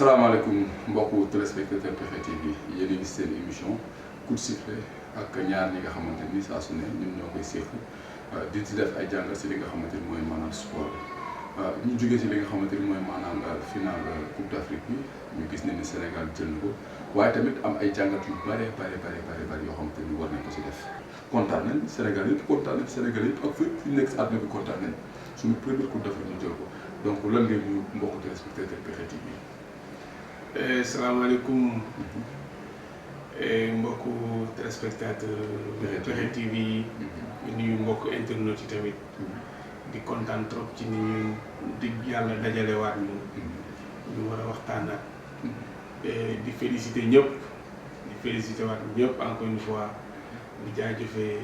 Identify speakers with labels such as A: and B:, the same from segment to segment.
A: salaamaaleykum mbokku téléspectateur PFA TV yéen a ngi seen émission coup de sifflet ak ñaar ñi nga xamante ni saa su ne ñun ñoo koy séq di ci def ay jàngat si li nga xamante ni mooy maanaam sport ñu jógee si li nga xamante ni mooy maanaam final Coupe d'Afrique bi ñu gis ne ni Sénégal jël na ko waaye tamit am ay jàngat yu bare yoo xamante ni war nañ ko si def kontaan nañ Sénégal yëpp kontaan nañ Sénégal yëpp ak fi ñu nekk si àdduna bi kontaan nañ suñu première Coupe d'Afrique ñu jël ko donc lan ngeen ñu mbokku téléspectateur PFA TV.
B: salaamaaleykum mbokku téléspectateur PFA TV yi nuyu mbokku internet yi tamit di kontaan trop ci ni ñu digg yàlla dajale waat ñu war a waxtaanaat di féliciter ñëpp di féliciter waat ñëpp encore une fois di jaajëfee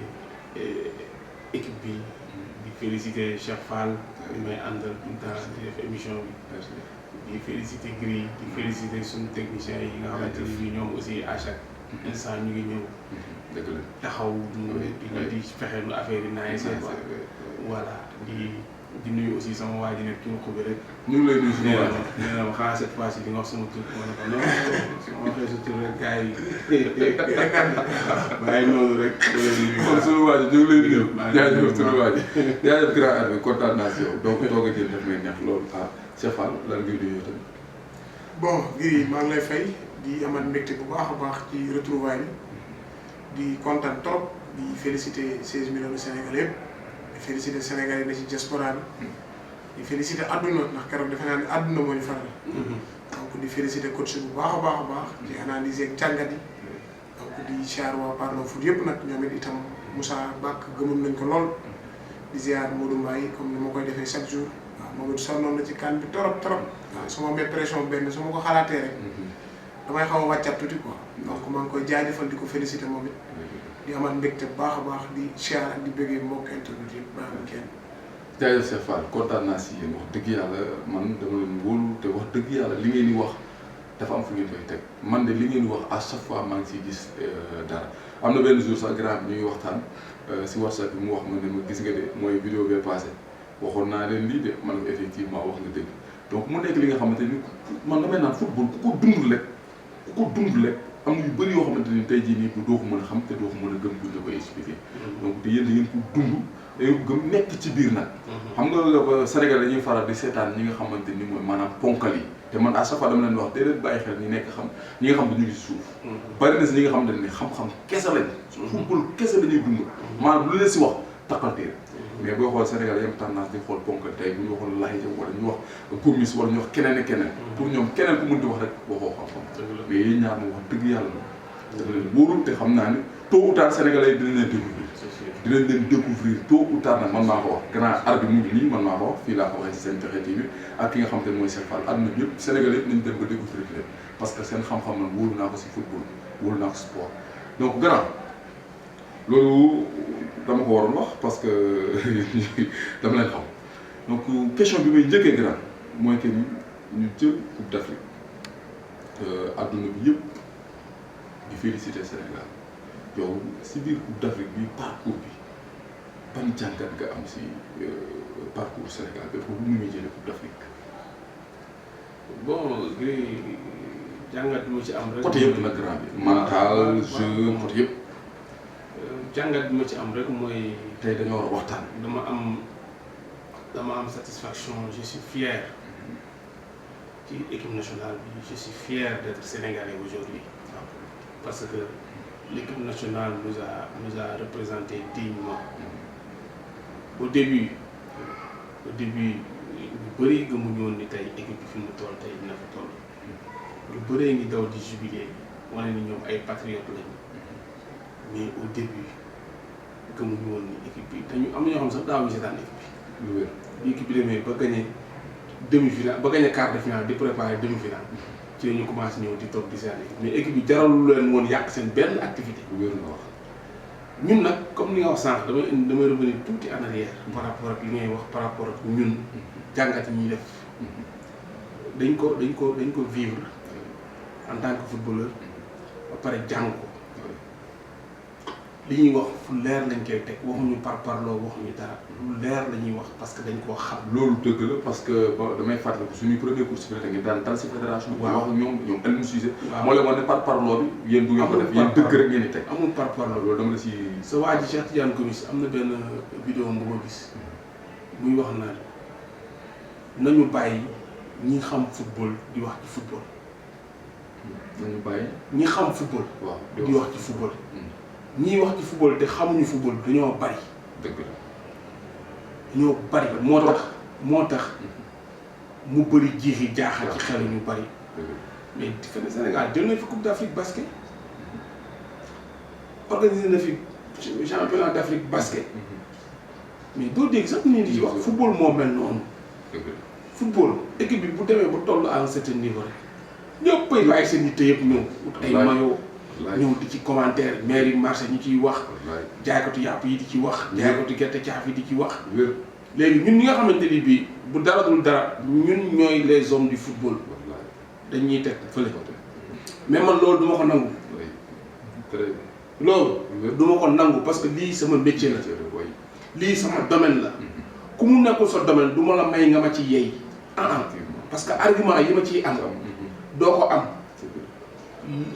B: équipe bi di féliciter Cheikh Fall di may àndal tout le temps di def émission bi di féliciter Gris di féliciter suñu techniciens yi nga xamante ni ñoom aussi à chaque instant ñu ngi ñëw
A: dëgg la
B: taxaw di fexe nu affaire yi naay seen quoi voilà di nuyu aussi sama waa ji nekk ci ruq bi rek.
A: ñu ngi lay nuyu suñu waa ji
B: nee na ma xanaa cette fois ci di nga wax sama tur ma ne ko non su ma waxee sa tur rek gars yi bàyyi noonu rek.
A: kon suñu waa ji ñu ngi lay nuyu. jaajëf suñu waa ji jaajëf grand Hervé kontaan naa si yow donc toog a jël daf may neex loolu Cheikh Fall lan ngay nuyu tamit.
C: bon Gris maa ngi lay fay di amat mbégte bu baax a baax ci retrouvailles bi di kontaan trop di féliciter 16 millions de Sénégalais yëpp di féliciter Sénégalais yi ne ci diaspora bi di féliciter àdduna ndax keroog defe naa ne àdduna moo ñu faral. donc di féliciter coach bu baax a baax di analyser ak jàngat yi donc di ziar waa Parlo Foot yëpp nag ñoom it itam Moussa Bakk gëmoon nañ ko lool di ziar Modou Mbaye comme ni ma koy defee chaque jour. moom it sonnoon na ci kan bi trop waaw su ma amee pression benn su ma ko xalaatee rek damay xaw a wàccat tuuti quoi donc maa ngi koy jaajëfal di ko féliciter moom it di amal mbégte bu baax a baax di siyaar ak di bëggee mbokk internet yëpp baax na kenn.
A: jaajëf Cheikh Fall kontaan naa si yéen wax dëgg yàlla man dama leen wóolu te wax dëgg yàlla li ngeen di wax dafa am fu ngeen koy teg man de li ngeen di wax à chaque fois maa ngi siy gis dara am na benn jour sax grand bi ñu ngi waxtaan si WhatsApp bi mu wax ma ne ma gis nga de mooy vidéo bee passé waxoon naa leen lii de man effectivement wax nga dëgg donc mu nekk li nga xamante ni man damay naan football ku ko dund rek am na yu bëri yoo xamante ni tey jii nii doo ko mën a xam te doo ko mën a gëm buñ la koy expliqué. donc te yéen da ngeen ko dund da ngeen ko gëm nekk ci biir nag. xam nga Sénégal dañuy faral di seetaan ñi nga xamante ni mooy maanaam ponkal yi te man à chaque fois dama leen wax déedéet bàyyi xel ñi nekk xam ñi nga xam dañu ngi si suuf. bari na si ñi nga xamante ni xam-xam kese lañ. football kese la ñuy dund. maanaam lu leen si wax taxaltee mais booy xool Sénégal yam tendance di xool ponkal tey bu ñu waxoon laaj wala ñu wax gomis wala ñu wax keneen ak keneen. pour ñoom keneen ku mënti wax rek waxoo xam-xam. mais yéen ñaar moom wax dëgg yàlla la. dëgg la wóorul te xam naa ne tôt ou tard Sénégalais yi dinañ leen découvrir tôt ou tard nag man maa ko wax grand art bi mu ngi nii man maa ko wax fii laa ko waxee si seen PFA TV ak ki nga xam te ne mooy Cheikh Fall àdduna bi yëpp Sénégalais yëpp nañ dem ba découvrir leen parce que seen xam-xam man wóolu naa ko si football wóolu naa ko sport donc grand loolu dama ko waroon wax parce que dama leen xam donc question bi may njëkkee grand mooy que ñu jël Coupe d'Afrique adduna bi yëpp di féliciter Sénégal yow si biir Coupe d'Afrique bi parcours bi ban jàngat nga am si parcours Sénégal bi foofu nu muy jëlee Coupe d'Afrique.
B: bon jàngat bi ma ci am rek.
A: côté yëpp nag grand bi mental jeu côté yëpp.
B: jàngat bi ma ci am rek mooy.
A: tey dañoo war a waxtaan.
B: dama am satisfaction je suis fier ci équipe nationale bi je suis fier d'être sénégalais aujourd'hui parce que l'équipe nationale nous a représenté dignement au début ñu bëri gëmuñu woon ni tey équipe bi fi mu toll tey dina fa toll ñu bëree ngi daw di jubilé wane ni ñoom ay patriotes lañu mais au début gëmuñu woon ni équipe bi te ñu am na ñoo xam sax daawuñu seetaan équipe bi.
A: lu wér
B: bi équipe bi demee ba gagné demi-finale ba gagné quart de finale di préparer demi-finale ci la ñu commencé ñëw di toog di seetaan équipe mais équipe bi jaralu leen woon yàq seen benn activité.
A: lu wér nga wax.
B: ñun nag comme ni nga wax sànq damay revenir tuuti en arrière par rapport ak li ngay wax par rapport ak ñun jàngat yi ñuy def dañ ko vivre en tant que footballeur ba pare jàng ko li ñuy wax fu leer lañ koy teg waxuñu parparloo waxuñu dara lu leer la ñuy wax parce que dañ koo xam.
A: loolu dëgg la parce que damay fàttaliku suñuy premier cours si ngeen daan dal si fédération.
B: waaw
A: wax ñoom Aliou Cissé.
B: waaw
A: moo leen wax ne parparloo bi yéen du ngeen ko def yéen dëgg rek ngeen di teg.
B: amul parparloo
A: loolu dama la si.
B: sa waa ji Cheikh Tidiane Gomis am na benn vidéo bu ma gis muy wax naan nañu bàyyi ñi xam football di wax ci football.
A: nañu bàyyi.
B: ñi xam football.
A: waaw
B: di wax ci football. ñiy wax ci football te xamuñu football dañoo bari.
A: dëgg la.
B: dañoo bari moo tax mu bëri jiixi jaaxal ci xel ñu bari. mais fi ne Sénégal jël na fi Coupe d'Afrique basket. organisé na fi championnat d'Afrique basket. mais doo dégg sax ñu di ci wax football moo mel noonu. football équipe bi bu demee ba toll à un certain niveau rek ñëppay bàyyi seen yitte yëpp ñëw ut ay maillot ñëw di ci commentaire maire yi marché ñu ciy wax jaaykatu yàpp yi di ci wax jaaykatu gerte caaf yi di ci wax léegi ñun ñi nga xamante ni bii bu dara dul dara ñun ñooy les hommes du football dañuy teg fële mais man loolu duma ko nangu loolu duma ko nangu parce que lii sama métier la lii sama domaine la ku mu nekkul sa domaine du ma la may nga ma ci yey parce que argument yi ma ciy am doo ko am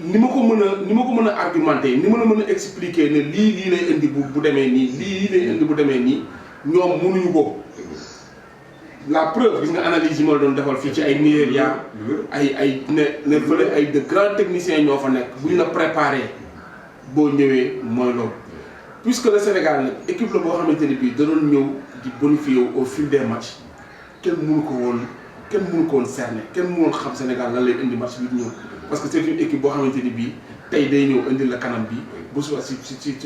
B: ni ma ko mën a argumenté ni ma la mën a expliquer ne lii lay indi bu demee nii lii lay indi bu demee nii ñoom mënuñu ko la preuve gis nga analyse yi ma la doon defal fii ci ay Nigéria ay ne fële ay de grands techniciens ñoo fa nekk bu ñu la préparé boo ñëwee mooy loolu puisque le Sénégal nag équipe la boo xamante ni bii da doon ñëw di bonifier au fil des matchs kenn mënu ko woon cerner kenn mënu woon xam Sénégal lan lay indi match bi ñëw parce que c'est une équipe boo xamante ni bii tey day ñëw indi la kanam bi bu soit si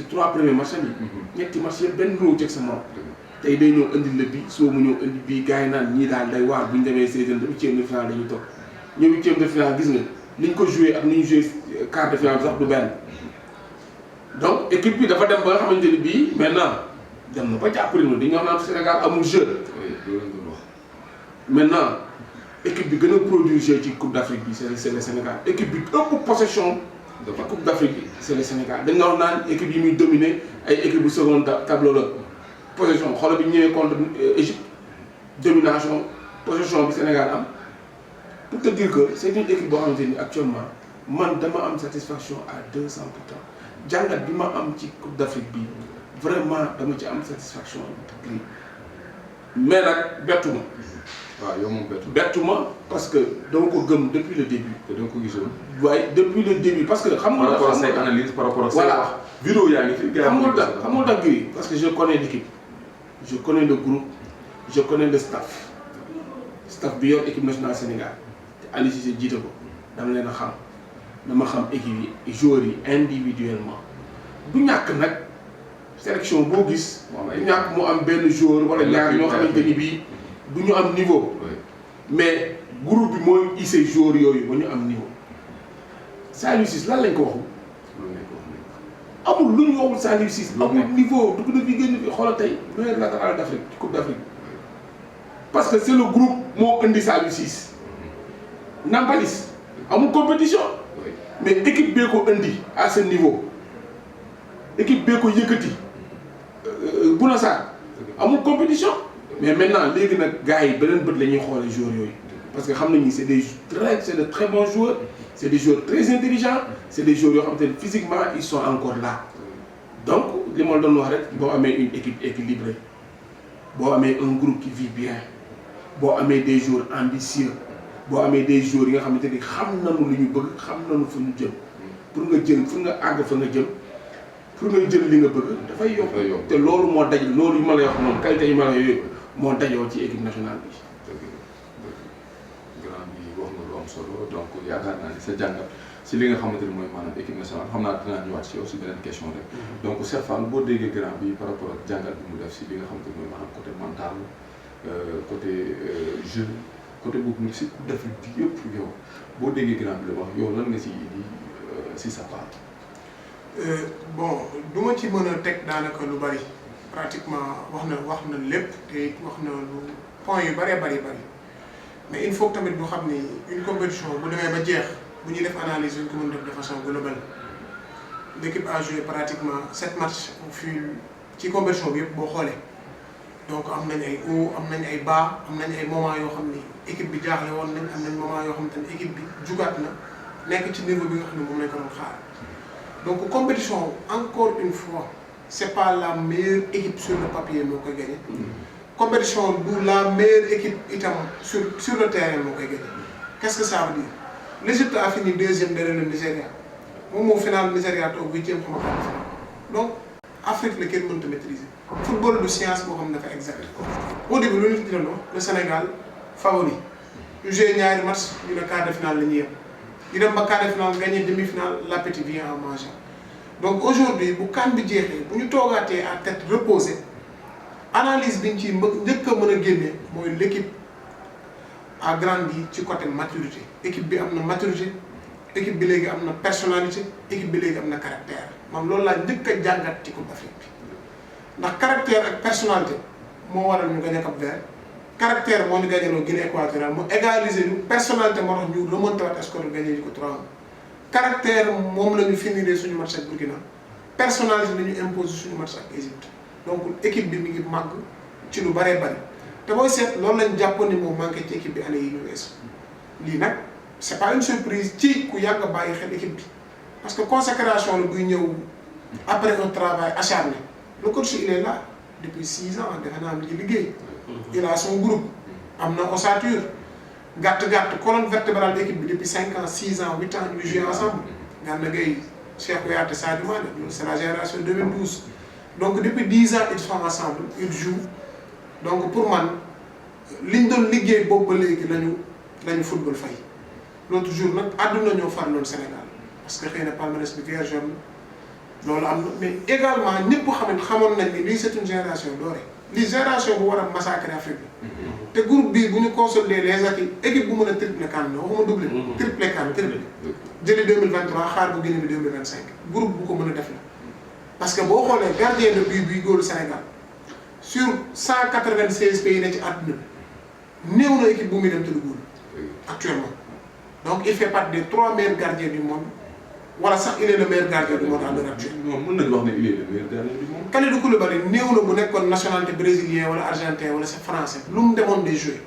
B: 3 premiers matchs yi ñetti match yëpp benn ñëw teg sa morom tey day ñëw indi la bi soo mu ñëw indi bii gars yi naan ñii daal day waar bu ñu demee 16e de 8e de finale dañuy toog ñëw 8e de finale gis nga ni ñu ko joué ak ni ñu joué quart de finale bi sax du benn donc équipe bi dafa dem ba nga xamante ni bii maintenant dem na ba jàppale ñu dañoo naan Sénégal amul jeu. maintenant équipe bi gën a produire jeu ci Coupe d'Afrique bi c'est le Sénégal équipe bi ëpp possession ci Coupe d'Afrique bi c'est le Sénégal dañ nga wax naan équipe yi muy dominer ay équipe bu second tableau la possession xoolal bi ñëwee contre Égypte domination possession bi Sénégal am pour te dire que c'est une équipe boo xamante ni actuellement man dama am satisfaction à 200%. jàngat bi ma am ci Coupe d'Afrique bi vraiment dama ci am satisfaction mais nag bettu ma.
A: waaw yow moom
B: bettu ma parce que dama ko gëm depuis le début.
A: te dama ko gisoon.
B: waaye depuis le début parce que. xam nga
A: par rapport ak say analyse par rapport ak say wax. vidéo yaa ngi fi.
B: xam nga tax gi parce que je connais l'équipe je connais le groupe je connais le staff bi yor équipe nationale Sénégal te Aliou Cissé jiite ko dama leen a xam. dama xam équipe yi joueurs yi individuellement du ñàkk nag sélection boo gis du ñàkk mu am benn joueur wala ñaar ñoo xamante ni bii du ñu am niveau mais groupe bi mooy hissé joueurs yooyu ba ñu am niveau Saliou Ciss lan lañ ko waxul amul lu ñu waxul Saliou Ciss amul niveau dugg na fi génn fi xoolal tey meilleur latéral d'Afrique ci Coupe d'Afrique parce que c'est le groupe moo indi Saliou Ciss Nampalys amul compétition mais équipe bee ko indi à ce niveau équipe bee ko yëkkati Bouna Sarr amul compétition mais maintenant léegi nag gars yi beneen bët la ñuy xoolee joueurs yooyu parce que xam nañu c'est de très bons joueurs c'est des joueurs très intelligents c'est des joueurs yoo xamante ne physiquement ils sont encore là donc li ma la doon wax rek boo amee une équipe équilibrée boo amee un groupe qui vit bien boo amee des joueurs ambitieux boo amee des joueurs yi nga xamante ni xam nañu lu ñu bëgg xam nañu fu ñu jëm pour nga jël fu nga àgg fa nga jëm pour nga jël li nga bëgg dafay yomb te loolu moo daj loolu yi ma lay wax moom qualité yi ma la yooyu moo dajoo ci équipe nationale bi.
A: grand bi wax nga lu am solo donc yaakaar naa ni sa jàngat si li nga xamante ni mooy maanaam équipe nationale xam naa dinaa ñëwaat si aussi beneen question rek. donc Cheikh Fall boo déggee grand bi par rapport ak jàngat bi mu def si li nga xamante ni mooy maanaam côté mental côté jeu. côté boobu nag si Coupe d'Afrique bi yëpp yow boo déggee grand bi la wax yow lan nga si indi si sa part.
C: bon du ma ci mën a teg daanaka lu bari pratiquement wax na lépp te wax na lu point yu bëree bari mais il faut tamit du xam ni une compétition bu demee ba jeex bu ñuy def analyse ñu ko mën def de façon globale l'équipe a joué pratiquement 7 matchs au fil ci compétition bi yëpp boo xoolee donc am nañ ay hauts am nañ ay bas am nañ ay moments yoo xam ni équipe bi jaaxle woon nañ am nañ moments yoo xam te ne équipe bi jugaat na nekk ci niveau bi nga xam ne moom lañ ko doon xaar donc compétition encore une fois c'est pas la meilleure équipe sur le papier moo koy gagné compétition du la meilleure équipe itam sur le terrain moo koy gagné qu'est-ce que ça veut dire l'Égypte a fini deuxième derrière le Nigeria moom moo final Nigeria toog huitième xam nga donc Afrique la kenn mënta maîtriser football du science boo xam ne dafa exact au début lu nit di doon le Sénégal favori ñu joué ñaari match ñu ne quart de finale la ñuy yem ñu dem ba quart de finale gagné demi-finale l'appétit vient en mangeant donc aujourd'hui bu CAN bi jeexee bu ñu toogaatee à tête reposée analyse bi ñu ciy njëkk a mën a génne mooy l'équipe a grandi ci côté maturité équipe bi am na maturité équipe bi léegi am na personnalité équipe bi léegi am na caractère man loolu laa njëkk a jàngat ci Coupe d'Afrique bi ndax caractère ak personnalité moo waral ñu gagné Cap Vert caractère moo ñu gagné loo Guinée équatoriale mu égaliser ñu personnalité moo tax ñu remonté waat score gagné ko 3-1 caractère moom la ñu finiree suñu match ak Burkina personnalité la ñu imposé suñu match ak Égypte donc équipe bi mi ngi màgg ci lu bëree bëri te booy seet loolu lañ jàppoon ni moom manqué ci équipe bi année yi ñu weesu lii nag c'est pas une surprise ci ku yàgg a bàyyi xel équipe bi parce que consécration la buy ñëw après un travail acharné le coach il est là depuis 6 ans defe naa mi ngi liggéey il a son groupe am na ossature gàtt colonne vertébrale de l'équipe bi depuis 5 ans 6 ans 8 ans ñu joué ensemble Gana Gueye Cheikh Kouyaté Sadio Mané loolu c'est la génération 2012 donc depuis 10 ans ils sont ensemble ils jouent donc pour man liñ doon liggéey boobu ba léegi lañu football fay l'autre jour nag àdduna ñoo farloon Sénégal parce que xëy na palmarès bi vierge na loolu am na mais également ñëpp xamoon nañ ni lii c'est une génération dorée lii génération bu war a massacrer Afrique bi te groupe bii bu ñu consolider les acquis équipe bu mën a triplé CAN la waxuma doublé triplé CAN triplé jëli 2023 xaar bu Guinée bi 2025 groupe bu ko mën a def la parce que boo xoolee gardien de but bi góolu Sénégal sur 196 pays ne ci àdduna bi néew na équipe bu muy dem te du góol actuellement donc il fait partie des 3 meilleurs gardiens du monde wala sax il est le meilleur gardien du monde à l'heure actuelle.
A: non mën nañu wax ne il est le meilleur gardien du monde.
C: Kalidou Koulibaly néew na bu nekkoon nationalité brésilien wala argentin wala c'est français lu mu demoon day jouer.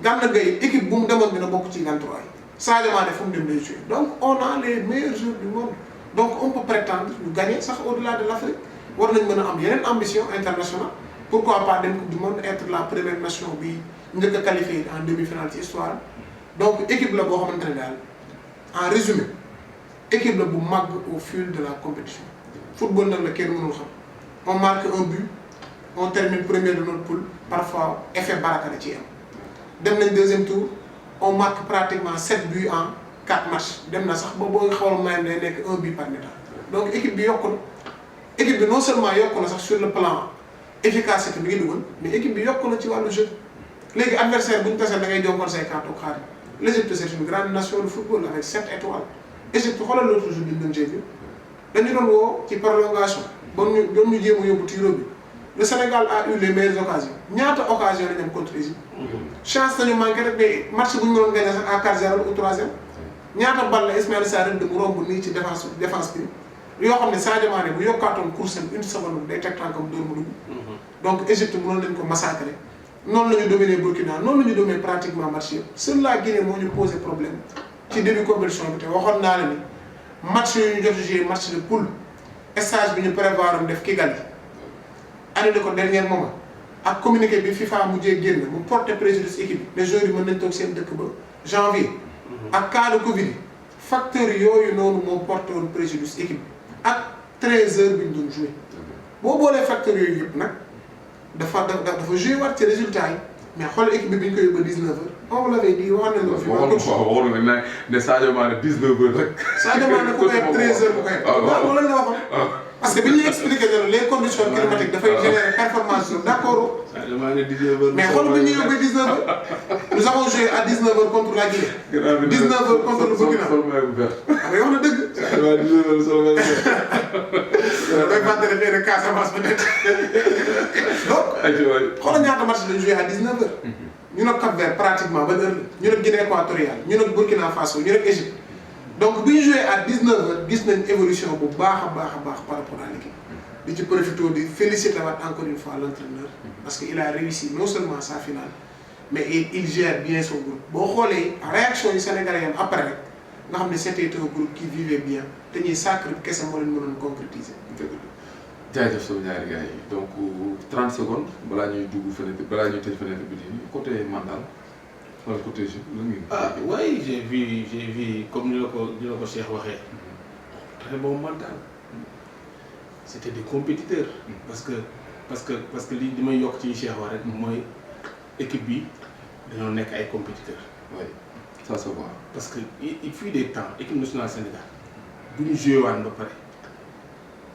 C: Gana Gueye équipe bu mu demoon dina bokk ci 23 yi. Sadio Mané fu mu dem day jouer donc on a les meilleurs joueurs du monde donc on peut prétendre ñu gagner sax au-delà de l'Afrique war nañ mën a am yeneen ambition internationale pourquoi pas dem coupe du monde être la première nation bi njëkk a qualifié en demi-finale ci histoire donc équipe la boo xamante ne daal en résumé. équipe la bu màgg au fil de la compétition football nag la kenn mënul xam on marque un but on termine premier de notre poule parfois effet baraka da ciy am dem nañ deuxième tour on marque pratiquement 7 buts en 4 matchs dem na sax ba boo xawal mayam day nekk 1 but par mi-temps donc équipe bi yokku na équipe bi non seulement yokku na sax sur le plan efficacité bi ngi dugal mais équipe bi yokku na ci wàllu jeu léegi adversaire bu ñu tasee da ngay jonkoon say carte au xaar l'Égypte c'est une grande nation de football avec 7 étoiles. Égypte xoolal l'autre jour bi ñu doon jéem dañu doon woo ci prolongation ba ñu doon ñu jéem a yóbbu tiro bi le Sénégal a eu les meilleures occasions ñaata occasion lañ am contre Égypte chance nañu manqué rek mais match bu ñu doon gagné sax à 4-0 ou 3-0 ñaata bal la Ismaïla Sarr de mu romb nii ci défense bi yoo xam ne Sadio Mané bu yokkaatoon course une seconde day teg tànkam dóor mu dugg donc Égypte mënoon nañ ko massacrer noonu la ñu dominer Burkina noonu la ñu dominer pratiquement match yëpp seule la Guinée moo ñu posé problème ci début compétition bi te waxoon naa la ni match yooyu ñu jot a joué match de poule stage bi ñu prévoir def Kigali annulé ko dernier moment ak communiqué bi FIFA mujjee génn mu porté préjudice équipe bi les joueurs yi mën nañ toog seen dëkk ba janvier ak cas de Covid facteur yooyu noonu moo porté woon préjudice équipe bi ak 13 heures bi ñu doon joué boo boolee facteurs yooyu yëpp nag dafa joué waat ci résultat yi mais xool équipe bi ñu koy yóbbu ba 19 heures on l'avait dit waxoon nañu ko fi.
A: waxoon nañu ne Sadio Mané 19 heures rek.
C: Sadio Mané ku koy 13 heures bu koy. waaw loolu la ñu waxoon. parce que bi ñu expliqué que les conditions climatiques dafay générer performance d' accord.
B: Sadio Mané 19 heures.
C: mais xool bi ñu yóbbee 19 heures. nous avons joué à 19 heures contre la Guinée. 19 heures contre le Burkina. mais wax na dëgg.
B: Sadio Mané 19 heures solo may vert.
C: day fàttali xëy na Casamance peut-être. donc xoolal ñaata match lañ joué à 19 heures. ñu nag Cap Vert pratiquement ba heure la ñu nag Guinée équatoriale ñu nag Burkina Faso ñu nag Égypte donc bi ñu joué à 19h gis nañ évolution bu baax a baax par rapport à l'équipe di ci profité di féliciter waat encore une fois l'entraîneur parce que il a réussi non seulement sa finale mais il gère bien son groupe boo xoolee réaction yi sénégalais yam après rek nga xam ne c'était un groupe qui vivait bien te ñuy sacre kese moo leen mënoon concrétiser.
A: jaajëf sama ñaari gars yi donc 30 secondes balaa ñuy dugg fenêtre balaa ñuy tëj fenêtre bi nii côté mental wala côté jeu lan ngeen.
B: ah oui j'ai vu comme ni la ko Cheikh waxee très bon mental c'était des compétiteurs. parce que li may yokk ci Cheikh wax rek mooy équipe bi dañoo nekk ay compétiteurs.
A: oui ça se voit.
B: parce que il fut des temps équipe nationale Sénégal bu ñu joué waan ba pare.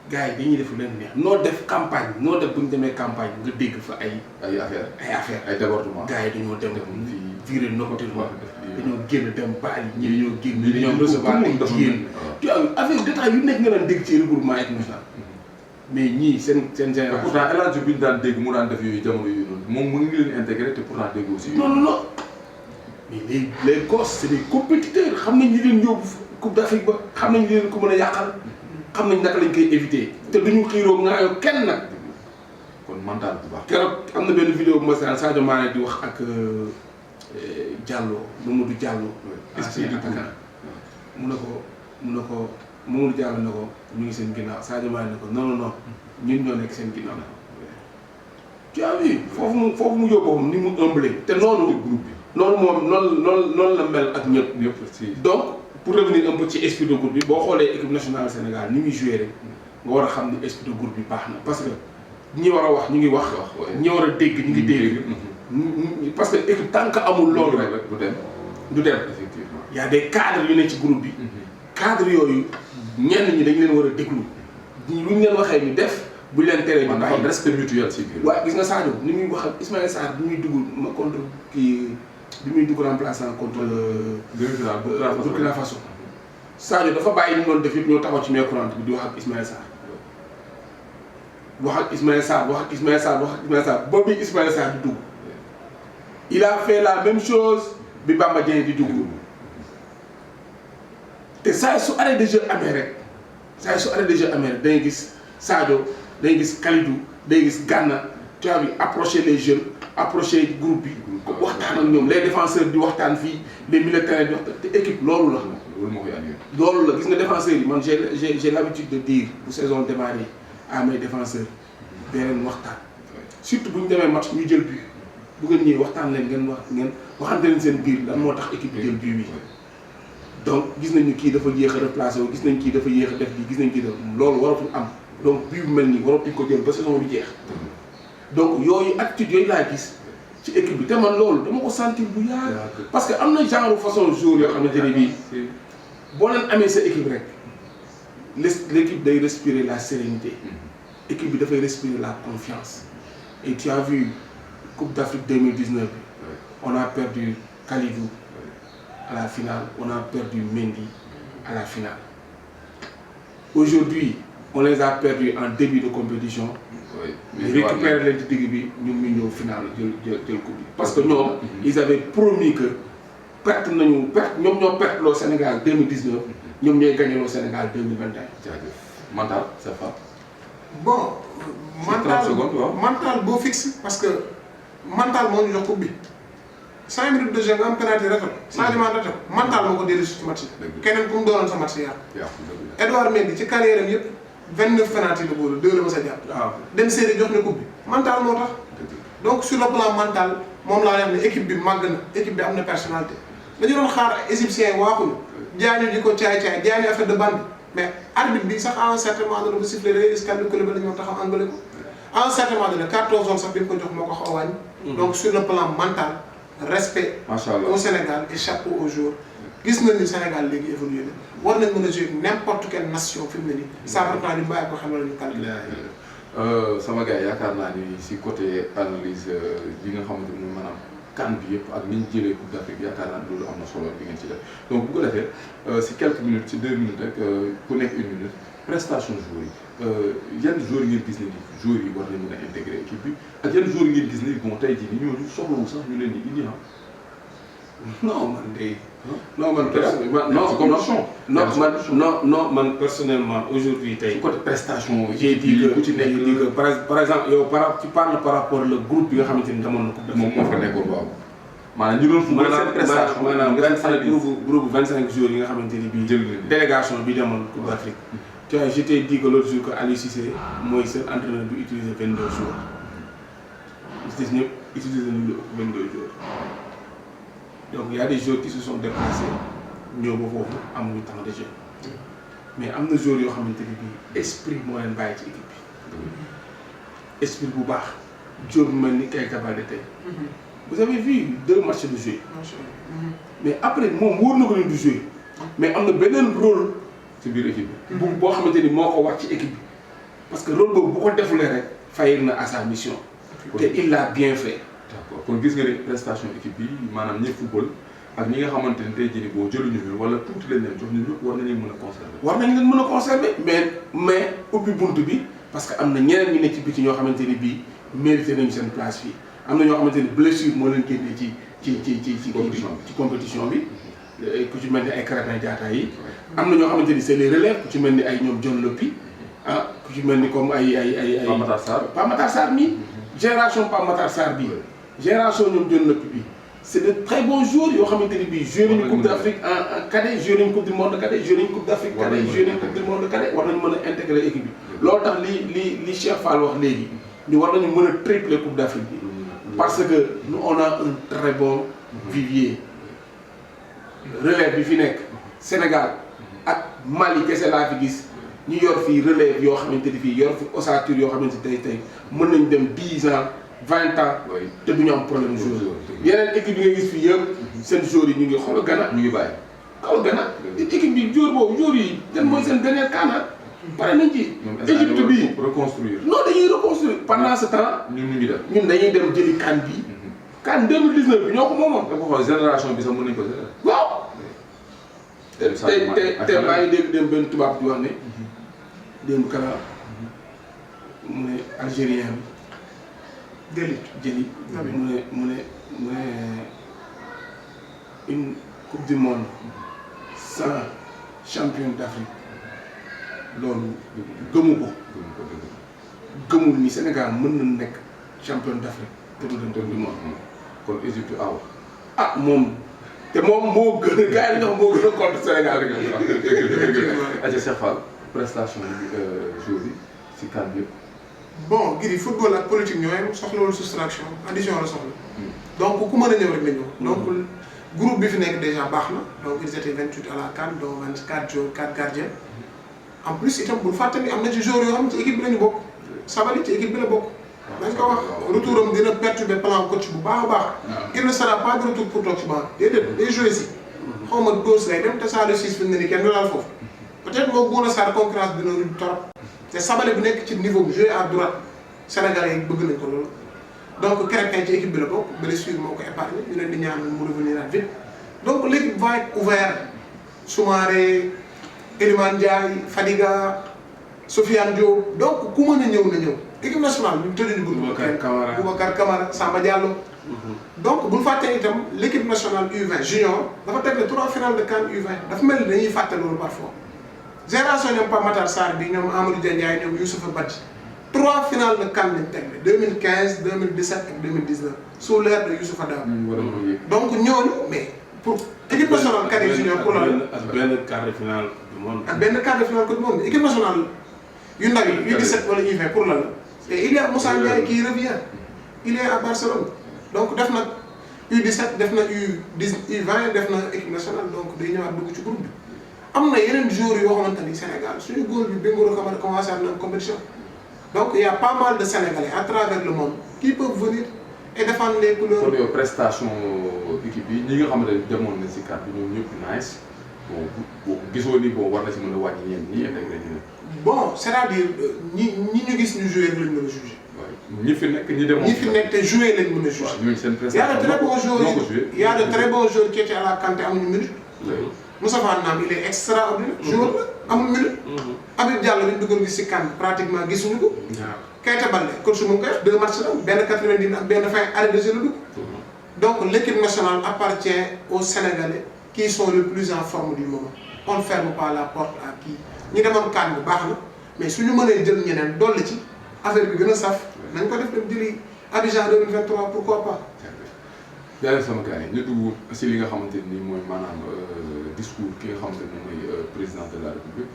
B: gars yi dañuy def lu leen neex noo def campagne noo def bu ñu demee campagne nga dégg fa ay affaire
A: ay débordement
B: gars yi dañoo dem
A: fii
B: viré nocturnement dañoo génn dem baal yi ñi dañoo génn ñi dañoo recevoir ay jigéen tu vois affaire détail yu nekk nga daan dégg ci regroupement équipe nationale mais ñii seen génération
A: pourtant El Hadj bi ñu daan dégg mu daan def yooyu jamono yu noonu moom mu ngi leen intégré te pourtant dégg aussi
B: non mais les gosses c'est des compétiteurs xam nañ ñi leen yóbbu Coupe d'Afrique ba xam nañ leen ko mën a yàqal xam nañ naka lañ koy éviter te duñu xiiroo ngaayoo kenn nag.
A: kon mental bu baax.
B: keroog am na benn vidéo bu ma seetaan Sadio Mané di wax ak Diallo Mamadou Diallo. ancien attaquant mu ne ko Mamadou Diallo ne ko ñu ngi seen ginnaaw Sadio Mané ne ko non ñun ñoo nekk seen ginnaaw. tu as vu foofu mu yóbbu ni mu ëmbalee te noonu. groupe bi noonu moom noonu la mel ak ñëpp si donc. pour revenir un peu ci esprit de groupe bi boo xoolee équipe nationale Sénégal ni muy joué rek nga war a xam ni esprit de groupe bi baax na parce que ñi war a wax ñu ngi wax ñi war a dégg ñu ngi dégg parce que équipe tant que amul loolu rek du dem effectivement y a des cadres yu ne ci groupe bi cadres yooyu ñenn ñi dañu leen war a déglu lu ñu leen waxee ñu def bu leen teree ñu bàyyi
A: respect mutuel ci biir
B: waaye gis nga Sadio ni muy wax ak Ismaïla Sarr bi muy dugg ma contre kii bi muy dugg remplaçant contre Burkina Faso Sadio dafa bàyyi ni mu doon def yëpp ñoo taxaw ci main courante bi di wax ak Ismaïla Sarr boobu bi Ismaïla Sarr di dugg il a fait la même chose bi Bamba Dieng di dugg te saa su arrêt de jeu amee rek dangay gis Sadio dangay gis Kalidou dangay gis Gana tu as vu approcher les jeunes approcher groupe bi waxtaan ak ñoom les défenseurs di waxtaan fii les militaires di waxtaan te équipe loolu la. loolu la gis nga défenseurs yi man j'ai l'habitude de dire bu saison démarré à mes défenseurs dee leen waxtaan surtout bu ñu demee match ñu jël but bu ngeen ñëwee waxtaan leen ngeen waxante leen seen biir lan moo tax équipe bi jël but bi donc gis nañu kii dafa yéex a replacé wu gis nañ kii dafa yéex a def lii gis nañ kii loolu waratul am donc but bu mel nii waratuñ ko jël ba saison bi jeex donc yooyu attitude yooyu laa gis ci équipe bi te man loolu dama ko sentir bu yàgg parce que am na genre façon jour yoo xamante ne bii boo leen amee sa équipe rek l'équipe day respirer la sérénité équipe bi dafay respirer la confiance et tu as vu Coupe d'Afrique 2019 on a perdu Kalidou à la finale on a perdu Mendy à la finale aujourd'hui on les a perdus en début de compétition. mais récupérer leen ci digg bi ñun ñu ñëw final jël coupe bi parce que ñoom ils avaient promis que ñoom ñoo perte loo Sénégal 2019 ñoom ñooy gagné loo Sénégal 2021.
A: jaajëf mental c'est ça.
C: bon mental boo fixe parce que mental moo ñu jox coupe bi 5 minutes de jeu nga am penalty raté changement raté mental moo ko dellu ci match bi keneen ku mu doonoon sa match yàqu. Edouard Mendy ci carrière am yëpp 29 penalty la boole 2 la mës a jàpp. waaw dem série jox na coupe bi mental moo tax. donc sur le plan mental moom laa wax ne équipe bi màgg na équipe bi am na personnalité. dañu doon xaar égyptiens yi waaxuñu jaañu di ko caay-caay jaañu affaire de bande mais arbitre bi sax à un certain moment donné bu sifflé rek Kalidou Koulibaly ñoo taxaw angale ko à un certain moment donné carton jaune sax bi mu ko jox moo ko xaw a wàññi. donc sur le plan mental respect. macha allah au Sénégal et chapeau au joueur. gis nañ ni Sénégal léegi évolué na war nañ mën a jouer n'importe quelle nation fi mu ne nii. ça va ñu bàyyi ko xam ne ñu calculé.
A: sama gars yaakaar naa ni si côté analyse yi nga xamante ni maanaam kan bi yëpp ak ni ñu jëlee Coupe d'Afrique yaakaar naa loolu am na solo bi ngeen ci def donc bu ko defee si quelques minutes si 2 minutes rek ku nekk 1 minute prestation joueurs yi yan joueurs ngeen gis ne ni joueurs yi war nañ mën a intégrer équipe bi ak yan joueurs ngeen gis ne bon tey jii nii ñooñu soxlawu sax ñu leen di indi
B: non man de. non man personnellement man personnellement aujourd'hui tey.
A: côté prestation.
B: j'ai dit que par exemple yow tu parles par rapport le groupe bi nga xamante ni demoon na ko.
A: moom moo fa nekkoon waaw. maanaam ñu doon fu seen prestation
B: maanaam 25 groupe 25 jours yi nga xamante ni bii.
A: jël
B: délégation bi demoon Coupe d'Afrique. tu vois je t'ai dit que l'autre jour que Aliou Cissé mooy seen entraîneur bi utiliser 22 jours. gis ñëpp utiliser nañu 22 jours. donc il y a des joueurs qui se sont déplacés ñëw ba foofu amuñu temps de jeu mais am na joueurs yoo xamante ni bii esprit moo leen bàyyi ci équipe bi esprit bu baax joueur bu mel ni Keita Baldé tey. vous avez vu 2 matchs de jeu. mais après moom wóor na ko ne du jouer mais am na beneen rôle
A: ci biir équipe bi.
B: boo xamante ni moo ko wax ci équipe bi parce que rôle boobu bu ko defulee rek faillir na à sa mission. te il l'a bien fait.
A: d'accord kon gis nga ni prestation équipe bi maanaam ñi football ak ñi nga xamante ni tey jii nii boo jëluñu fi wala tuuti lañ leen jox ñun ñëpp war nañ leen mën a conserver.
B: war nañ leen mën a conserver mais ubbi buntu bi parce que am na ñeneen ñi ne ci biti ñoo xamante ni bii mérité nañu seen place fii am na ñoo xamante ni blessure moo leen génnee ci compétition bi. ku ci mel ni ay Krépin Diatta yi. am na ñoo xamante ni c'est les relèves ku ci mel ni ay ñoom John Lopy ku ci mel ni comme ay. Pape Matar Sarr mii. génération Pape Matar Sarr bii. génération ñoom John Lopy bi c'est de très bons joueurs yoo xamante ni bii joué nañu coupe d'Afrique en cadet joué nañu coupe du monde cadet joué nañu coupe d'Afrique cadet joué nañu coupe du monde cadet war nañu mën a intégrer équipe bi. loolu tax li Cheikh Fall wax léegi ñu war nañu mën a tripler coupe d'Afrique bi parce que nous on a un très bon vivier relève bi fi nekk Sénégal ak Mali kese laa fi gis ñu yor fii relève yoo xamante ni fii yor fi ossature yoo xamante ni tey mën nañ dem 10 ans 20 ans te du ñu am problème joueur yeneen équipe yi nga gis fii yëpp seen joueurs yi ñu ngi xool Ghana ñu ngi bàyyi xool Ghana équipe bi joueur boobu joueur yi yan mooy seen dernier CAN pare nañ ci Égypte bii
A: reconstruire
B: non dañuy reconstruire pendant ce temps ñun dañuy dem jëli CAN bii CAN 2019 bi ñoo ko moomoon
A: da ko xool génération bi sax mën nañ ko gérer
B: waaw te maa ngi dégg dem benn tubaab di wax ne démb kala mu ne algérien bi jëli mu ne une coupe du monde sans champion d'Afrique loolu gëmu ko gëmul ni Sénégal mën na nekk champion d'Afrique te du dem coupe du monde
A: kon Égypte aw
B: moom te moom moo gën a gars yi nga xam moo gën a contre Sénégal rek
A: aja Cheikh Fall prestation jour bi si CAN bi yëpp
C: bon giri football ak politique ñooy soxlawul soustraction addition la soxla donc ku mën a ñëw rek la ñëw donc groupe bi fi nekk déjà baax na donc ils étaient 28 à la CAN dont 24 joueurs 4 gardiens en plus itam bul fàtte ni am na ci joueurs yoo xam ne ci équipe bi la ñu bokk Sabaly ci équipe bi la bokk dañ ko wax retouram dina perturber plan coach bu baax a baax il ne sera pas de retour pour toog ci banc déedéet day joué si xaw ma gauche lay dem te Saliou Ciss fi mu ne nii kenn du laal foofu peut-être moo Bouna Sarr concurrence dina ruñ torop te Sabaly bu nekk ci niveau bi joué à droite Sénégalais yi bëgg nañ ko loolu donc Krépin ci équipe bi la bokk blessure moo ko épargné ñu leen di ñaan mu revenir à vite donc l'équipe va être ouverte Soumaré Iliman Ndiaye Fadiga Sofiane Diop donc ku mën a ñëw na ñëw équipe nationale ñu tëjuñu Boubacar Camara Samba Diallo donc bu ñu fàttee itam l'équipe nationale U20 junior dafa teg 3 finales de CAN U20 dafa mel ni dañuy fàtte loolu parfois génération ñoom Pape Matar Sarr bi ñoom Amadou Ndiaye ñoom Youssoupha Badji 3 finales de CAN lañ teg 2015 2017 ak 2019 sous l'ère de Youssoupha Daw donc ñooñu mais pour équipe nationale cadet junior pour la
B: ak benn quart de finale du monde
C: ak benn quart de finale du monde équipe nationale yu ndaw yi U17 wala U20 pour la et il y a Moussa Ndiaye qui revient il est à Barcelone donc def na U17 def na U20 def na équipe nationale donc day ñëwaat dugg ci groupe bi am na yeneen joueurs yoo xamante ni Sénégal suñu góor bi Bengoura Kamara commencé am na compétition donc il y a pas mal de Sénégalais à travers le monde qui peuvent venir et défendre les couleurs.
A: kon yow prestation équipe yi ñi nga xamante ne demoon na si CAN bi ñoom ñëpp nice bon gisoo ni bon war na si mën a wàññi ñeent ñi intégré ñu ne.
C: bon c'est-à-dire ñi ñu gis ñu joué lañ mën a jugé.
A: ñi fi nekk ñi demoon
C: ñi fi nekk te joué lañ mën a jugé.
A: waaw ñooñu seen
C: y a de très bons joueurs y a de très bons joueurs qui étaient à la CAN te amuñu minute. Moustapha Nam il est extraordinaire. joueur la amul minute. Habib Diallo bi ñu duggoon gis si CAN pratiquement gisuñu ko. Keita Baldé coach mu ngi koy def 2 matchs la benn 90 ak benn fin arrêt de jeu la dugg. Donc l'équipe nationale appartient aux Sénégalais qui sont le plus en forme du moment. On ne ferme pas la porte à qui. Nous devons calme, mais si nous menons deux minutes, dans le petit, avec le grand saf, nous avons fait Abidjan 2023, pourquoi pas?
A: jaajëf sama gars yi ñu dugg si li nga xamante ni mooy maanaam discours ki nga xamante ni mooy président de la république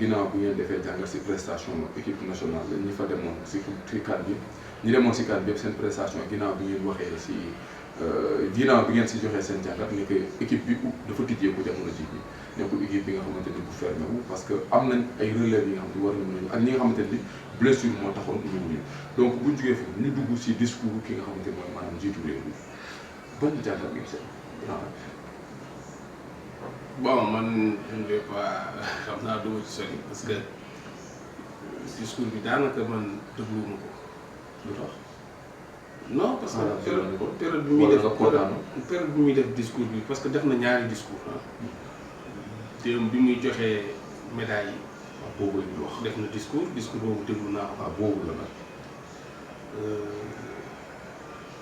A: ginnaaw bi ngeen defee jàngat si prestation équipe nationale ñi fa demoon si CAN bi ñi demoon si CAN bi yëpp seen prestation ginnaaw bi ngeen waxee si ginnaaw bi ngeen si joxee seen jàngat ni que équipe bi dafa tijjeeku jamono ji bi nekkul équipe bi nga xamante ni bu fermé wu parce que am nañ ay relèves yi nga xam ne war nañu ak ñi nga xamante ni blessure moo taxoon ñu donc buñ jógee foofu ñu dugg si discours ki nga xamante ni mooy maanaam jiitu réew mi bon jàngat ngeen seen
B: bon man je ne vais pas xam naa duma ci sori parce que discours bi daanaka man dégluwuma ko
A: lu tax
B: non parce que période bi muy def discours bi parce que def na ñaari discours démb bi muy joxee médaille yi
A: waaw boobu la ñuy wax
B: def na discours boobu déglu naa ko
A: waaw boobu la nag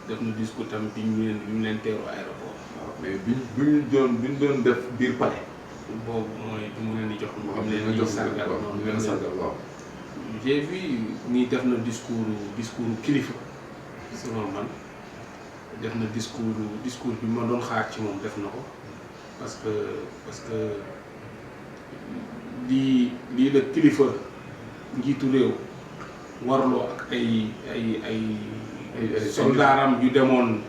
B: def na discours tamit bi ñu leen teeru aéroport.
A: waaw mais bi ñu doon def biir palais.
B: boobu mooy bi mu leen di jox.
A: moo xam ne ñu jox sargal ñu leen sargal waaw.
B: j'ai vu nii def na discours kilifa selon man def na discours bi ma doon xaar ci moom def na ko parce que lii la kilifa njiitu réew warloo ak ay soldaaram yu demoon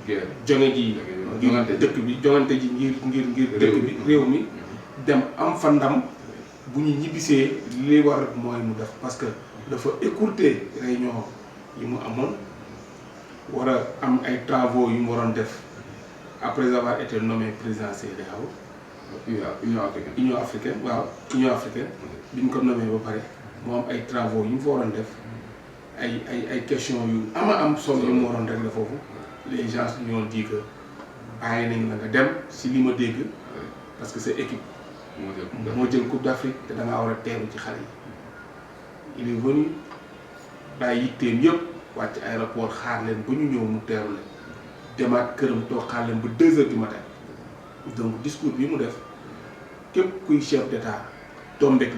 B: jonge ji ngir dëkk bi jongante ji ngir dëkk bi réew mi dem am fa ndam bu ñu ñibbisee li war mooy mu def parce que dafa écourter réunion yi mu amoon war a am ay travaux yu mu waroon def après avoir été nommé président CEDEAO Union africaine bi ñu ko nommé ba pare mu am ay travaux yu mu fa waroon def ay questions yu am solo yu mu waroon régler foofu les gens ñoo dit que bàyyi nañ la nga dem si li ma dégg parce que c'est équipe moo jël coupe d'Afrique te da ngaa war a teeru ci xale yi il est venu bàyyi yitteem yëpp wàcc aéroport xaar leen ba ñu ñëw mu teeru leen demaat këram toog xaar leen ba 2 heures du matin donc discours bi mu def képp kuy chef d'état tombek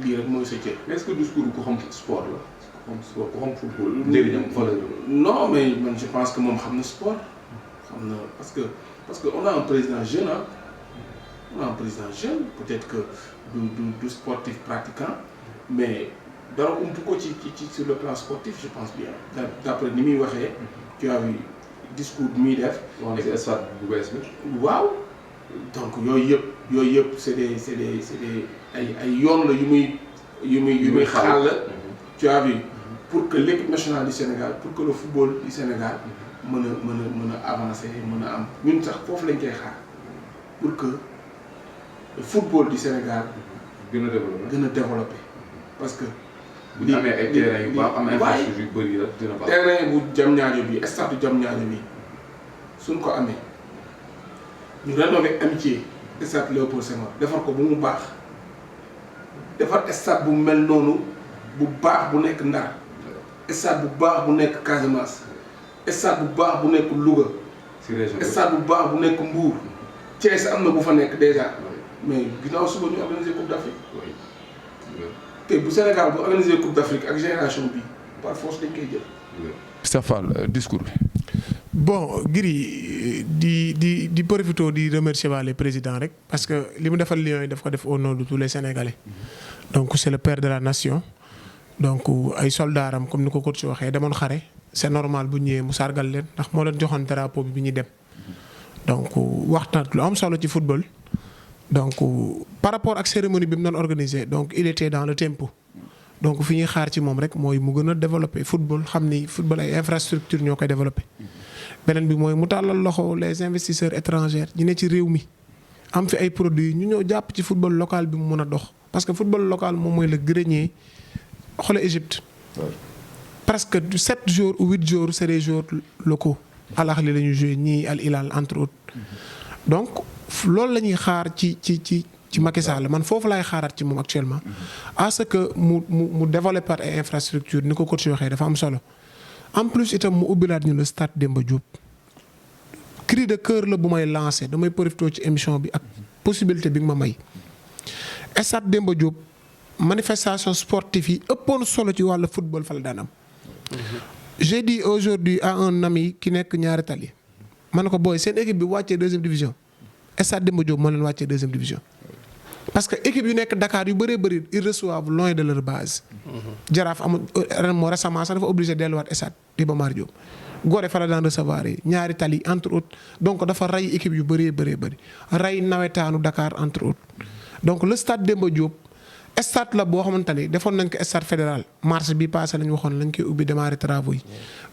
B: lii rek mooy sa cër.
A: est-ce que discours ku xam sport la ku xam football njëriñam valeur
B: non mais man je pense que moom xam na sport xam na parce que on a un président jeune peut-être que du sportif pratiquant mais dara umpu ko ci sur le plan sportif je pense bien d'après ni muy waxee tu as vu discours bi muy def.
A: wax na stade bu bees bi.
B: waaw donc yooyu yëpp c'est des ay yoon la yu muy xaal la tu as vu pour que l'équipe nationale du Sénégal pour que le football du Sénégal mën a avancer mën a am ñun sax foofu lañ koy xaar pour que le football du Sénégal
A: gën a développé
B: parce que
A: bu ñu amee ay terrain yu baax am infrastructure yu bëri la dina baax
B: terrain bu Diamniadio bi stade Diamniadio bi suñ ko amee ñu rénover Amitié stade Léopold Senghor defar ko bu mu baax defar stade bu mel noonu bu baax bu nekk Ndar stade bu baax bu nekk Casamance stade bu baax bu nekk Louga
A: si région
B: stade bu baax bu nekk Mbour Thiès am na bu fa nekk déjà mais ginnaaw suba ñu organiser Coupe d'Afrique te bu Sénégal bu organiser Coupe d'Afrique ak génération bi par force dañ koy jël.
A: Stéphane discours bi.
C: bon Gris di profité di remercier le président rek parce que li mu defal Lions yi daf ko def au nom de tous les Sénégalais donc c'est le père de la nation donc ay soldaaram comme ni ko coach waxee demoon xare c'est normal bu ñëwee mu sargal leen ndax moo leen joxoon drapeau bi ñuy dem donc waxtaan lu am solo ci football donc par rapport ak cérémonie bi mu doon organisé donc il était dans le tempo donc fi ñuy xaar ci moom rek mooy mu gën a développer football xam ni football ay infrastructure ñoo koy développer. beneen bi mooy mu tàllal loxo les investisseurs étrangers ñu ne ci réew mi am fi ay produits ñu ñëw jàpp ci football local bi mu mën a dox parce que football local moom mooy le grenier xoolal Égypte. presque 7 jours ou 8 jours c'est des jours locaux Al Ahly la ñuy joué ñii Al Hilal entre autres. donc loolu la ñuy xaar ci Macky Sall man foofu laay xaaraat ci moom actuellement. à ce que mu développer ay infrastructure ni ko coach waxee dafa am solo. en plus itam mu ubbilaat ñu le stade Demba Diop cri de cœur la bu may lancé damay profité ci émission bi ak possibilité bi nga ma may. Stade Demba Diop manifestation sportive yi ëppoon solo ci wàllu football fa la daan am. J'ai dit aujourd'hui à un ami ki nekk ñaari tali ma ne ko booy seen équipe bi wàccee 2e division Stade Demba Diop moo leen wàccee 2e division. parce que équipe yu nekk Dakar yu bëree bëri ils reçoivent loin de leur base. Jaraaf amul ren moo récemment sax dafa obligé delluwaat Stade Iba Mar Diop. Gorée fa la daan recevoir yi ñaari tali entre autres donc dafa rey équipe yu bëree bëri rey nawetaanu Dakar entre autres. donc le Stade Demba Diop stade la boo xamante ni defoon nañ ko stade fédéral mars bi passé lañ waxoon lañ koy ubbi démarrer travaux yi.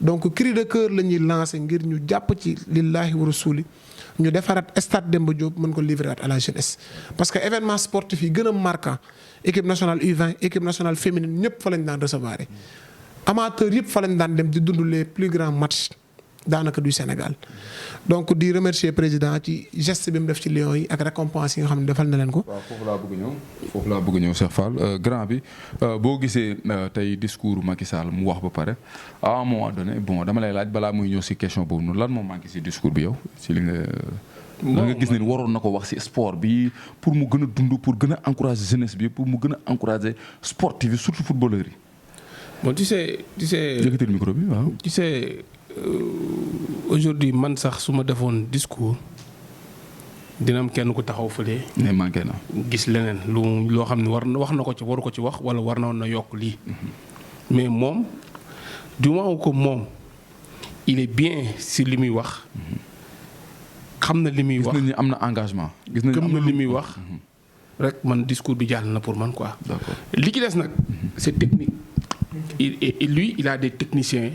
C: donc cri de cœur la ñuy lancé ngir ñu jàpp ci lillahi wa rasuli ñu defaraat stade Demba Diop mën ko livrer à la jeunesse. parce que événement sportif yi gën a marquant équipe nationale U20 équipe nationale féminine ñëpp fa lañ daan recevoir amateurs yëpp fa lañ daan dem di dund les plus grands matchs daanaka du Sénégal. donc di remercier président ci geste bi mu def ci Lions yi ak récompense yi nga xam ne defal na leen ko.
A: waaw foofu laa bëgg ñëw Cheikh Fall grand bi boo gisee tey discours Macky Sall mu wax ba pare à un moment donné bon dama lay laaj balaa muy ñëw si question boobu noonu lan moo manqué si discours bi yow si li nga. lan nga gis ne waroon na ko wax ci sport bi pour mu gën a dund pour gën a encourager jeunesse bi pour mu gën a encourager sportif yi surtout footballeurs yi.
B: bon tu sais.
A: yëkkatil micro bi waaw.
B: tu sais aujourd'hui man sax su ma defoon discours dina am kenn ku taxaw fële.
A: ne manqué na.
B: gis leneen loo xam ne wax na ko ci waru ko ci wax wala war na yokk lii. mais moom du moment que moom il est bien si li muy wax. xam na li muy wax
A: gis nañ ni am na engagement. gis nañ
B: gëm na li muy wax. rek man discours bi jàll na pour man quoi.
A: d'accord
B: li ci des nag c'est technique. lui il a des techniciens.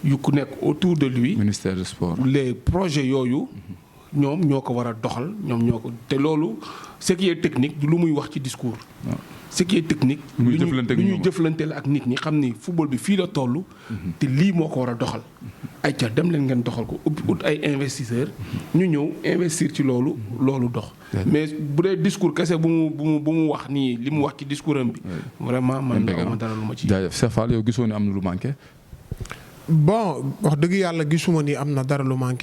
B: yu ku nekk autour de lui.
A: ministère du sport.
B: les projets yooyu. ñoom ñoo ko war a doxal ñoom ñoo ko te loolu ce qui est technique du lu muy wax ci discours. ce qui est technique. lu ñuy jëflante la ak nit ñi xam ni football bi fii la toll. te lii moo ko war a doxal. ay ca dem leen ngeen doxal ko ut ay investisseurs. ñu ñëw investir ci loolu dox. mais bu dee discours kese bu mu wax nii li mu wax ci discours am bi. vraiment man ma dara lu ma ci.
A: jaajëf Cheikh Fall yow gisoo ni am na lu manqué.
C: bon wax dëgg yàlla gisuma ni am na dara lu manqué.